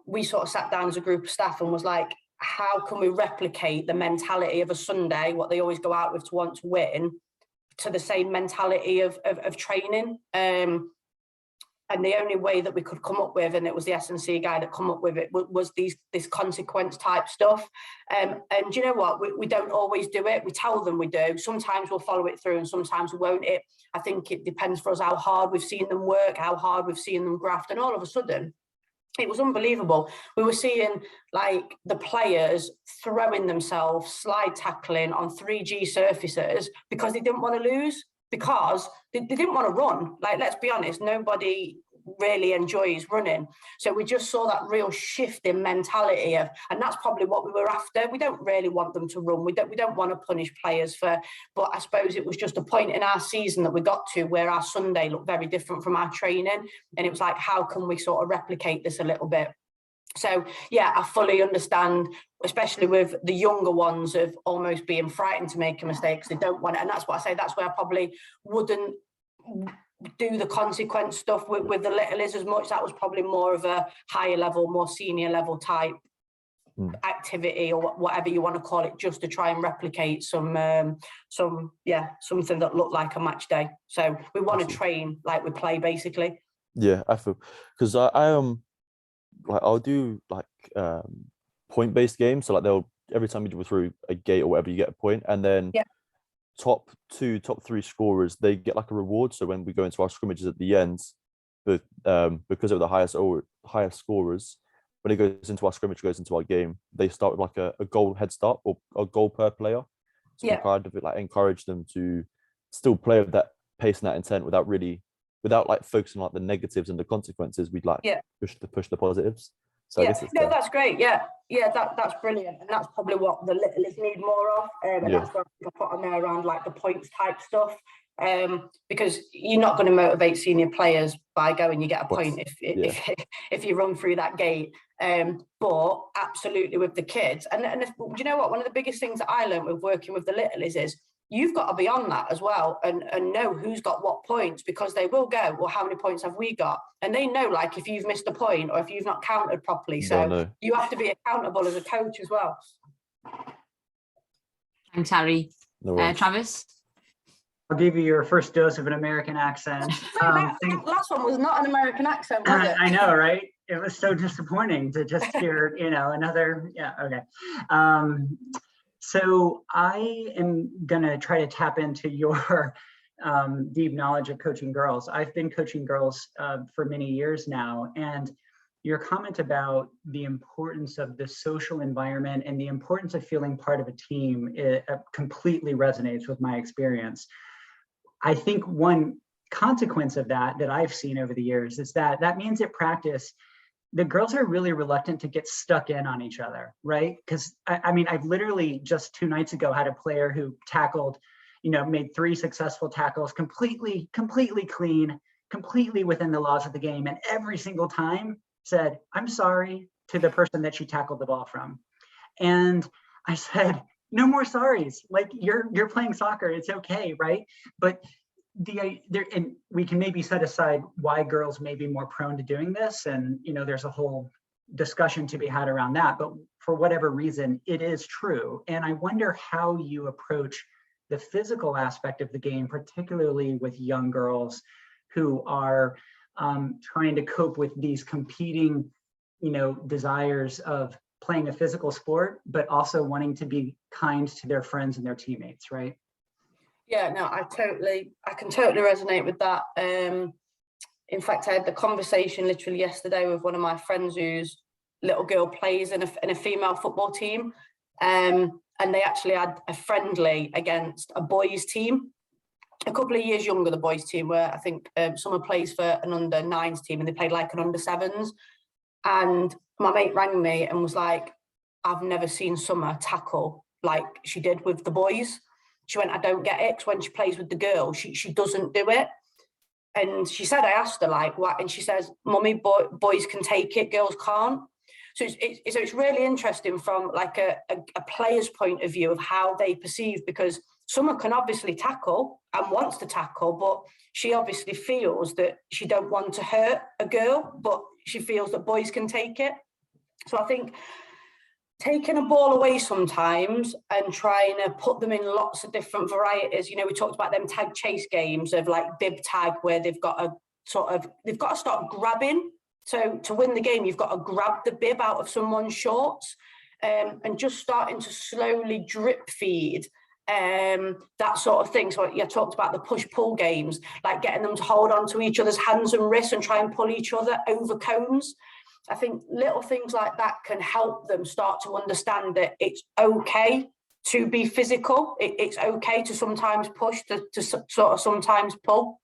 we sort of sat down as a group of staff and was like, how can we replicate the mentality of a Sunday, what they always go out with to want to win, to the same mentality of training? And the only way that we could come up with, and it was the S&C guy that come up with it, was this consequence type stuff. And you know what? We don't always do it. We tell them we do. Sometimes we'll follow it through and sometimes we won't. I think it depends for us how hard we've seen them work, how hard we've seen them graft. And all of a sudden, it was unbelievable. We were seeing like the players throwing themselves, slide tackling on 3G surfaces because they didn't want to lose, because they didn't want to run. Like, let's be honest, nobody really enjoys running. So we just saw that real shift in mentality and that's probably what we were after. We don't really want them to run. We don't want to punish players but I suppose it was just a point in our season that we got to where our Sunday looked very different from our training. And it was like, how can we sort of replicate this a little bit? So yeah, I fully understand, especially with the younger ones, of almost being frightened to make a mistake because they don't want it. And that's what I say, that's where I probably wouldn't do the consequence stuff with the littlies as much. That was probably more of a higher level, more senior level type activity, or whatever you want to call it, just to try and replicate something that looked like a match day. So we want to train like we play, basically. Yeah, I feel, because I like, I'll do like point-based games. So like they'll, every time you go through a gate or whatever, you get a point, and then top 2, top 3 scorers, they get like a reward. So when we go into our scrimmages at the end, but because of the highest scorers, when it goes into our scrimmage, goes into our game, they start with like a goal head start, or a goal per player. So we kind of like encourage them to still play with that pace and that intent without like focusing on like the negatives and the consequences. We'd like push the positives. So I guess it's that's great. That's brilliant, and that's probably what the littlies need more of. And that's what I put on there around like the points type stuff. Because you're not going to motivate senior players by going, you get a point if you run through that gate. But absolutely with the kids, and do you know what? One of the biggest things that I learned with working with the littlies is you've got to be on that as well, and know who's got what points, because they will go, well, how many points have we got? And they know, like, if you've missed a point or if you've not counted properly. So you have to be accountable as a coach as well. Thanks, Harry. Travis? I'll give you your first dose of an American accent. That last one was not an American accent, was it? I know, right? It was so disappointing to just hear, another, okay. So I am gonna try to tap into your deep knowledge of coaching girls. I've been coaching girls for many years now, and your comment about the importance of the social environment and the importance of feeling part of a team, it completely resonates with my experience. I think one consequence of that I've seen over the years is that means at practice, the girls are really reluctant to get stuck in on each other, right? Because I mean, I've literally just 2 nights ago had a player who tackled, made 3 successful tackles, completely clean, completely within the laws of the game. And every single time said, "I'm sorry," to the person that she tackled the ball from. And I said, no more sorries. Like, you're playing soccer, it's okay, right? But and we can maybe set aside why girls may be more prone to doing this, and there's a whole discussion to be had around that, but for whatever reason, it is true. And I wonder how you approach the physical aspect of the game, particularly with young girls who are trying to cope with these competing desires of playing a physical sport, but also wanting to be kind to their friends and their teammates, right? Yeah, no, I can totally resonate with that. In fact, I had the conversation literally yesterday with one of my friends whose little girl plays in a female football team. And they actually had a friendly against a boys team, a couple of years younger, the boys team, where I think Summer plays for an under 9s team, and they played like an under 7s. And my mate rang me and was like, "I've never seen Summer tackle like she did with the boys." She went, "I don't get it, because when she plays with the girls, she doesn't do it." And she said, I asked her, like, what? And she says, "Mummy, boys can take it, girls can't." So it's really interesting from like a player's point of view of how they perceive, because Summer can obviously tackle and wants to tackle, but she obviously feels that she don't want to hurt a girl, but she feels that boys can take it. So I think taking a ball away sometimes and trying to put them in lots of different varieties. We talked about them tag chase games of like bib tag, where they've got to start grabbing. So to win the game, you've got to grab the bib out of someone's shorts, and just starting to slowly drip feed, that sort of thing. So you talked about the push-pull games, like getting them to hold on to each other's hands and wrists and try and pull each other over cones. I think little things like that can help them start to understand that it's okay to be physical. It's okay to sometimes push, to sort of sometimes pull.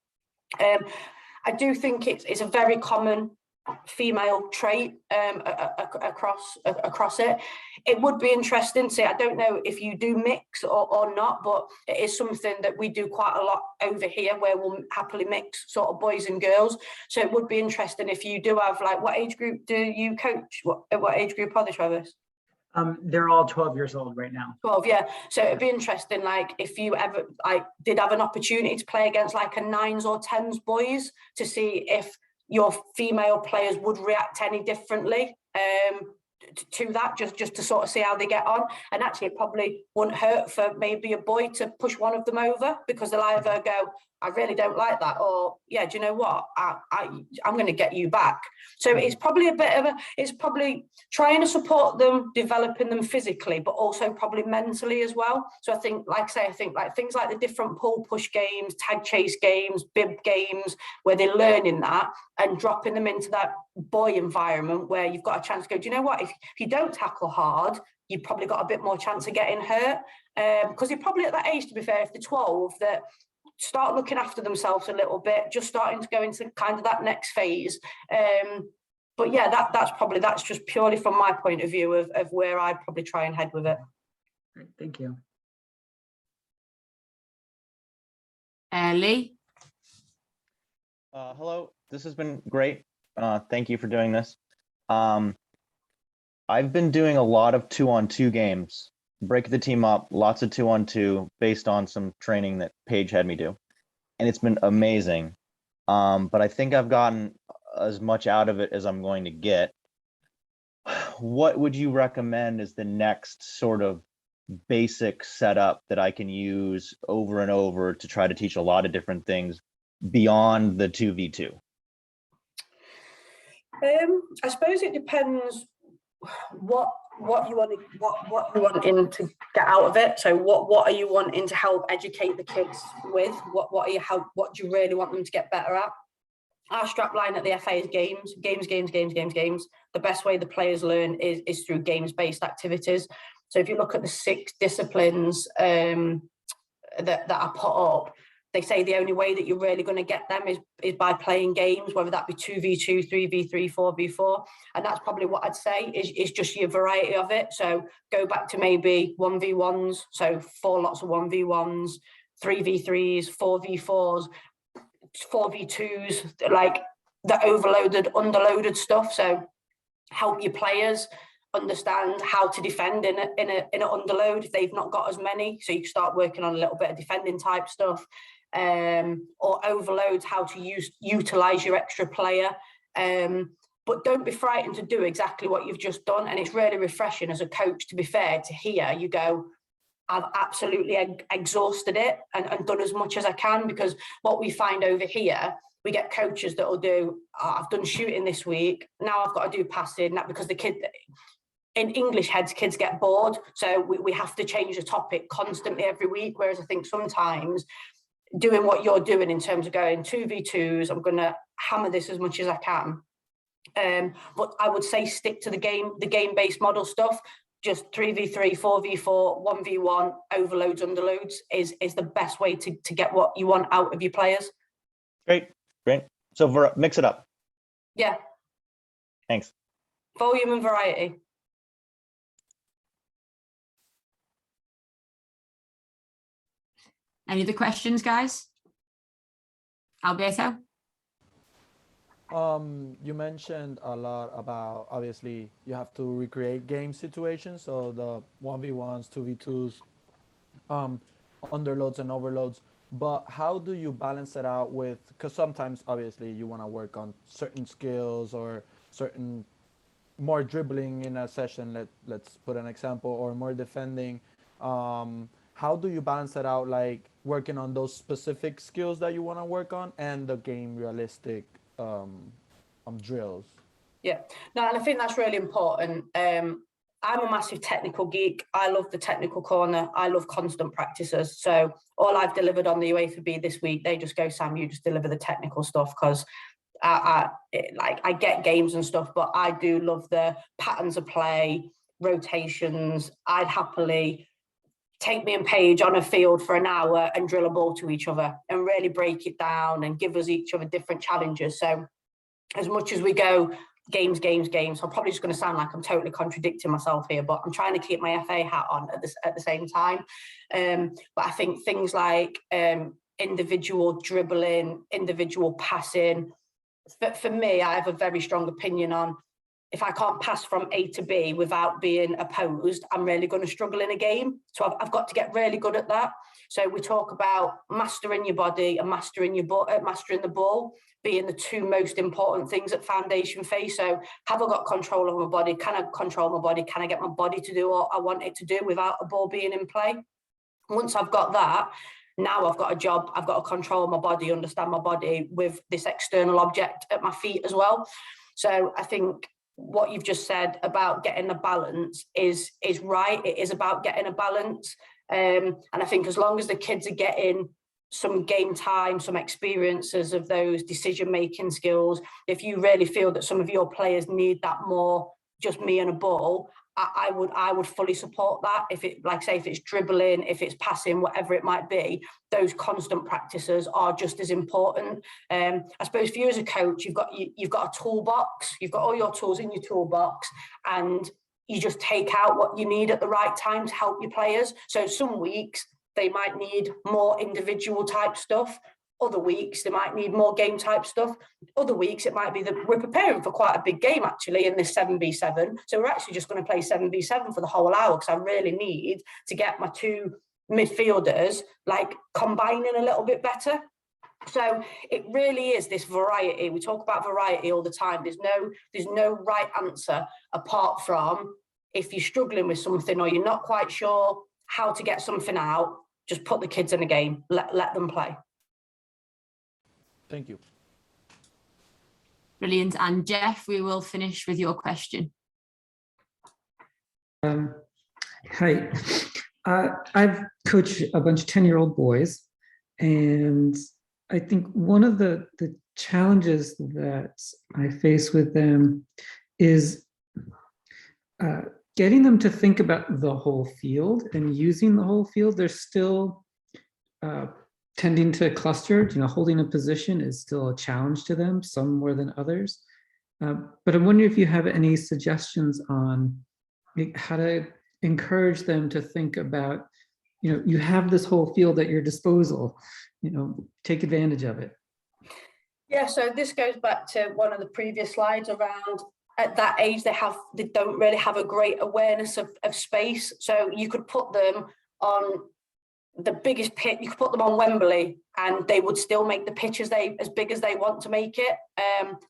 I do think it's a very common female trait across it. It would be interesting to see. I don't know if you do mix or not, but it is something that we do quite a lot over here, where we'll happily mix sort of boys and girls. So it would be interesting if you do have, like, what age group do you coach? What age group are they, Travis? They're all 12 years old right now. 12, yeah. So it'd be interesting, like, if you ever did have an opportunity to play against like a 9s or 10s boys, to see if your female players would react any differently to that, just to sort of see how they get on. And actually, it probably wouldn't hurt for maybe a boy to push one of them over, because they'll either go, I really don't like that, or, yeah, do you know what, I'm going to get you back. So it's probably it's probably trying to support them, developing them physically, but also probably mentally as well. So I think like things like the different pull push games, tag chase games, bib games, where they're learning that and dropping them into that boy environment where you've got a chance to go, do you know what, if you don't tackle hard, you've probably got a bit more chance of getting hurt, because you're probably at that age, to be fair, if they're 12, that start looking after themselves a little bit, just starting to go into kind of that next phase. But yeah, that's just purely from my point of view of where I'd probably try and head with it. Great, thank you. Lee? Hello, this has been great. Thank you for doing this. I've been doing a lot of 2-on-2 games, break the team up, lots of 2-on-2 based on some training that Paige had me do. And it's been amazing. But I think I've gotten as much out of it as I'm going to get. What would you recommend is the next sort of basic setup that I can use over and over to try to teach a lot of different things beyond the 2v2? I suppose it depends what you wanting to get out of it. So what are you wanting to help educate the kids with? What do you really want them to get better at? Our strapline at the FA is games. The best way the players learn is through games-based activities. So if you look at the 6 disciplines that are put up, they say the only way that you're really going to get them is by playing games, whether that be 2v2, 3v3, 4v4. And that's probably what I'd say is just your variety of it. So go back to maybe 1v1s, so 4 lots of 1v1s, 3v3s, 4v4s, 4v2s, like the overloaded, underloaded stuff. So help your players understand how to defend in an underload if they've not got as many. So you can start working on a little bit of defending type stuff, or overloads, how to utilize your extra player. But don't be frightened to do exactly what you've just done. And it's really refreshing as a coach, to be fair, to hear you go, I've absolutely exhausted it and done as much as I can. Because what we find over here, we get coaches that will do, I've done shooting this week, now I've got to do passing. That because the kid, in English heads, kids get bored. So we have to change the topic constantly every week. Whereas I think sometimes doing what you're doing in terms of going 2v2s, I'm going to hammer this as much as I can. But I would say stick to the game-based model stuff. Just 3v3, 4v4, 1v1, overloads, underloads is the best way to get what you want out of your players. Great. So mix it up. Yeah. Thanks. Volume and variety. Any other questions, guys? Alberto? You mentioned a lot about, obviously, you have to recreate game situations, so the 1v1s, 2v2s, underloads and overloads. But how do you balance it out with, because sometimes, obviously, you want to work on certain skills or certain more dribbling in a session, let's put an example, or more defending. How do you balance it out, like working on those specific skills that you want to work on and the game realistic drills? Yeah, no, and I think that's really important. I'm a massive technical geek. I love the technical corner. I love constant practices. So all I've delivered on the UEFA B this week, they just go, Sam, you just deliver the technical stuff, because I get games and stuff, but I do love the patterns of play, rotations. I'd happily take me and Paige on a field for an hour and drill a ball to each other and really break it down and give us each other different challenges. So as much as we go games, I'm probably just going to sound like I'm totally contradicting myself here, but I'm trying to keep my FA hat on at the same time. But I think things like individual dribbling, individual passing, for me, I have a very strong opinion on, if I can't pass from A to B without being opposed, I'm really going to struggle in a game. So I've got to get really good at that. So we talk about mastering your body and mastering the ball being the two most important things at foundation phase. So have I got control of my body? Can I control my body? Can I get my body to do what I want it to do without a ball being in play? Once I've got that, now I've got a job. I've got to control my body, understand my body with this external object at my feet as well. So I think what you've just said about getting a balance is right. It is about getting a balance. And I think as long as the kids are getting some game time, some experiences of those decision-making skills, if you really feel that some of your players need that more, just me and a ball, I would fully support that. If it, like say, if it's dribbling, if it's passing, whatever it might be, those constant practices are just as important. I suppose for you as a coach, you've got a toolbox, you've got all your tools in your toolbox, and you just take out what you need at the right time to help your players. So some weeks they might need more individual type stuff. Other weeks, they might need more game type stuff. Other weeks, it might be that we're preparing for quite a big game, actually, in this 7v7. So we're actually just going to play 7v7 for the whole hour because I really need to get my two midfielders, like, combining a little bit better. So it really is this variety. We talk about variety all the time. There's no right answer apart from, if you're struggling with something or you're not quite sure how to get something out, just put the kids in a game, let them play. Thank you. Brilliant. And Jeff, we will finish with your question. Hi. I've coached a bunch of 10-year-old boys, and I think one of the challenges that I face with them is getting them to think about the whole field and using the whole field. They're still tending to cluster, holding a position is still a challenge to them, some more than others. But I'm wondering if you have any suggestions on how to encourage them to think about, you have this whole field at your disposal, take advantage of it. Yeah, so this goes back to one of the previous slides around, at that age, they don't really have a great awareness of space. So you could put them on the biggest pitch, you could put them on Wembley and they would still make the pitch as big as they want to make it.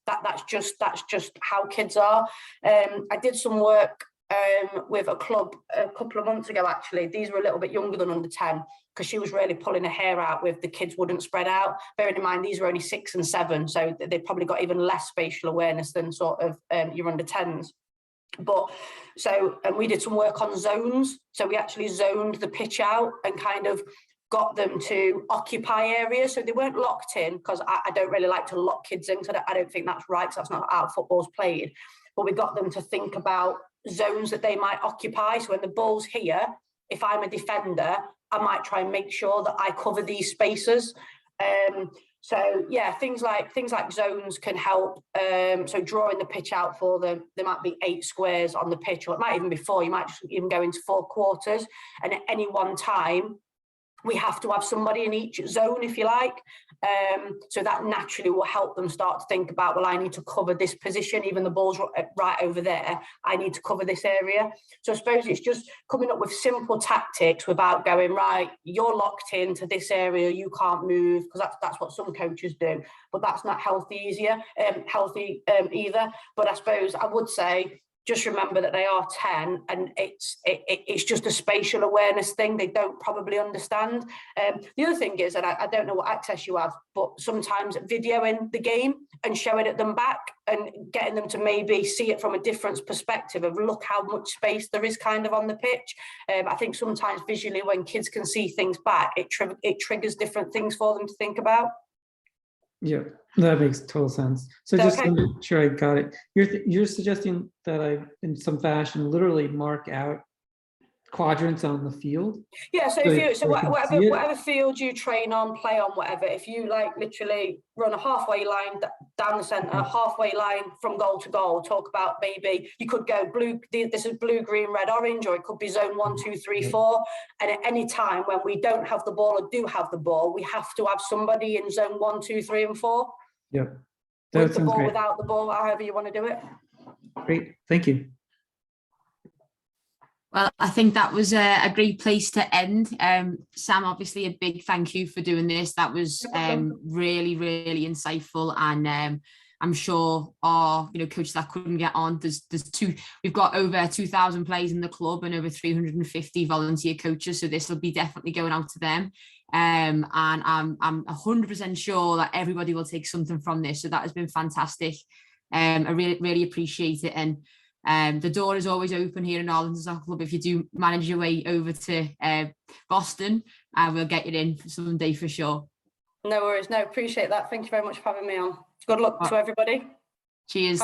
That's just how kids are. I did some work with a club a couple of months ago, actually. These were a little bit younger than under 10, because she was really pulling her hair out with the kids wouldn't spread out. Bearing in mind, these were only 6 and 7, so they probably got even less spatial awareness than sort of your under 10s. But and we did some work on zones. So we actually zoned the pitch out and kind of got them to occupy areas. So they weren't locked in, because I don't really like to lock kids in, because I don't think that's right, because that's not how football's played. But we got them to think about zones that they might occupy. So when the ball's here, if I'm a defender, I might try and make sure that I cover these spaces. So yeah, things like zones can help. So drawing the pitch out for them, there might be 8 squares on the pitch, or it might even be 4. You might just even go into 4 quarters, and at any one time we have to have somebody in each zone, if you like. So that naturally will help them start to think about, well, I need to cover this position, even the ball's right over there, I need to cover this area. So I suppose it's just coming up with simple tactics without going, right, you're locked into this area, you can't move, because that's what some coaches do, but that's not healthy either. But I suppose I would say, just remember that they are 10, and it's just a spatial awareness thing they don't probably understand. The other thing is, and I don't know what access you have, but sometimes videoing the game and showing it them back and getting them to maybe see it from a different perspective of, look how much space there is kind of on the pitch. I think sometimes visually, when kids can see things back, it triggers different things for them to think about. Yeah, that makes total sense. So just to make sure I got it, you're suggesting that I, in some fashion, literally mark out quadrants on the field. Yeah, so So if you, so I can see it. whatever field you train on, play on, whatever, if you like literally run a halfway line down the centre, halfway line from goal to goal, talk about maybe you could go blue, this is blue, green, red, orange, or it could be zone 1, 2, 3, 4. And at any time when we don't have the ball or do have the ball, we have to have somebody in zone 1, 2, 3, and 4. Yep. With That the sounds ball, great. without the ball, however you want to do it. Great. Thank you. Well, I think that was a great place to end. Sam, obviously a big thank you for doing this. That was really, really insightful. And I'm sure our coaches that couldn't get on, we've got over 2,000 players in the club and over 350 volunteer coaches. So this will be definitely going out to them. And I'm 100% sure that everybody will take something from this. So that has been fantastic. I really, really appreciate it. And the door is always open here in Arlington Soccer Club. If you do manage your way over to Boston, we'll get you in for someday for sure. No worries. No, appreciate that. Thank you very much for having me on. Good luck to everybody. Cheers.